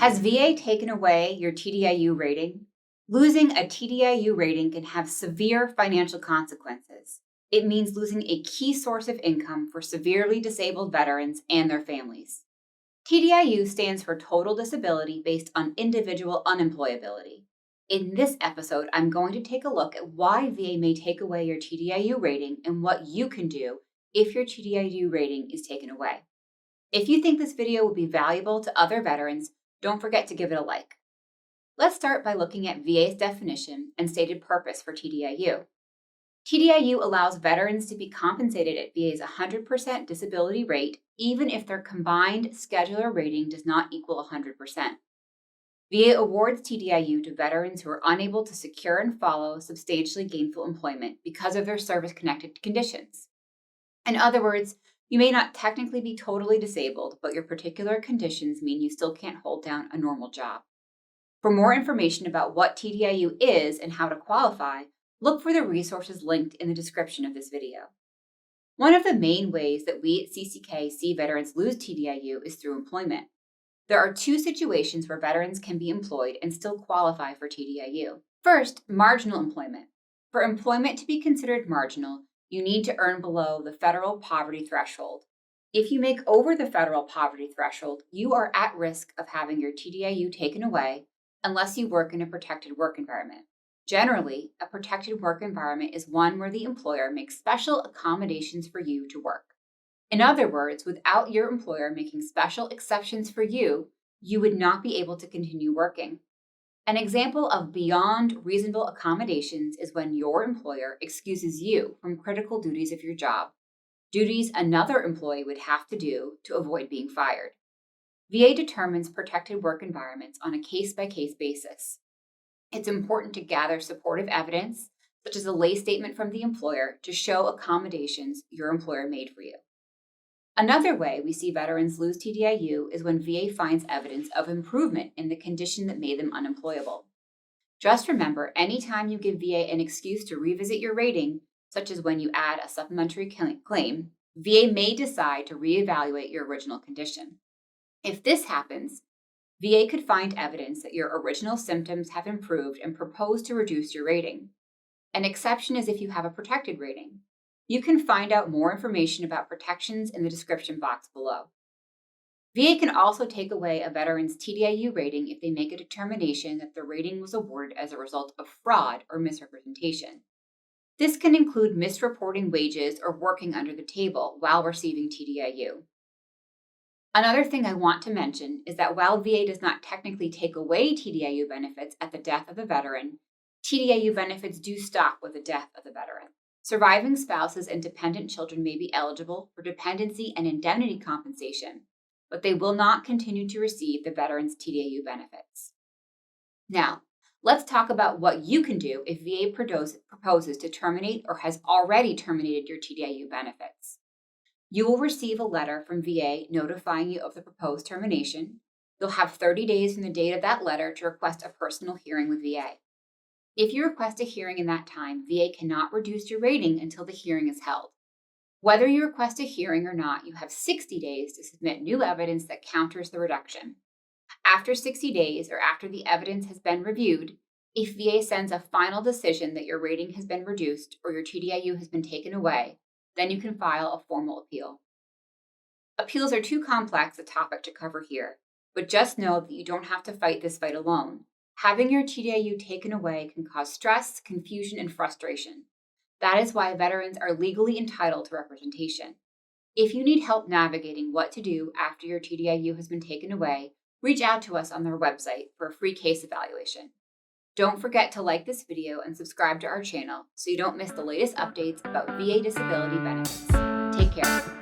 Has VA taken away your TDIU rating? Losing a TDIU rating can have severe financial consequences. It means losing a key source of income for severely disabled veterans and their families. TDIU stands for Total Disability Based on Individual Unemployability. In this episode, I'm going to take a look at why VA may take away your TDIU rating and what you can do if your TDIU rating is taken away. If you think this video will be valuable to other veterans, don't forget to give it a like. Let's start by looking at VA's definition and stated purpose for TDIU. TDIU allows veterans to be compensated at VA's 100% disability rate, even if their combined scheduler rating does not equal 100%. VA awards TDIU to veterans who are unable to secure and follow substantially gainful employment because of their service-connected conditions. In other words, you may not technically be totally disabled, but your particular conditions mean you still can't hold down a normal job. For more information about what TDIU is and how to qualify, look for the resources linked in the description of this video. One of the main ways that we at CCK see veterans lose TDIU is through employment. There are two situations where veterans can be employed and still qualify for TDIU. First, marginal employment. For employment to be considered marginal, you need to earn below the federal poverty threshold. If you make over the federal poverty threshold, you are at risk of having your TDIU taken away unless you work in a protected work environment. Generally, a protected work environment is one where the employer makes special accommodations for you to work. In other words, without your employer making special exceptions for you, you would not be able to continue working. An example of beyond reasonable accommodations is when your employer excuses you from critical duties of your job, duties another employee would have to do to avoid being fired. VA determines protected work environments on a case-by-case basis. It's important to gather supportive evidence, such as a lay statement from the employer, to show accommodations your employer made for you. Another way we see veterans lose TDIU is when VA finds evidence of improvement in the condition that made them unemployable. Just remember, anytime you give VA an excuse to revisit your rating, such as when you add a supplementary claim, VA may decide to reevaluate your original condition. If this happens, VA could find evidence that your original symptoms have improved and propose to reduce your rating. An exception is if you have a protected rating. You can find out more information about protections in the description box below. VA can also take away a veteran's TDIU rating if they make a determination that the rating was awarded as a result of fraud or misrepresentation. This can include misreporting wages or working under the table while receiving TDIU. Another thing I want to mention is that while VA does not technically take away TDIU benefits at the death of the veteran, TDIU benefits do stop with the death of the veteran. Surviving spouses and dependent children may be eligible for dependency and indemnity compensation, but they will not continue to receive the veteran's TDIU benefits. Now, let's talk about what you can do if VA proposes to terminate or has already terminated your TDIU benefits. You will receive a letter from VA notifying you of the proposed termination. You'll have 30 days from the date of that letter to request a personal hearing with VA. If you request a hearing in that time, VA cannot reduce your rating until the hearing is held. Whether you request a hearing or not, you have 60 days to submit new evidence that counters the reduction. After 60 days or after the evidence has been reviewed, if VA sends a final decision that your rating has been reduced or your TDIU has been taken away, then you can file a formal appeal. Appeals are too complex a topic to cover here, but just know that you don't have to fight this fight alone. Having your TDIU taken away can cause stress, confusion, and frustration. That is why veterans are legally entitled to representation. If you need help navigating what to do after your TDIU has been taken away, reach out to us on their website for a free case evaluation. Don't forget to like this video and subscribe to our channel so you don't miss the latest updates about VA disability benefits. Take care.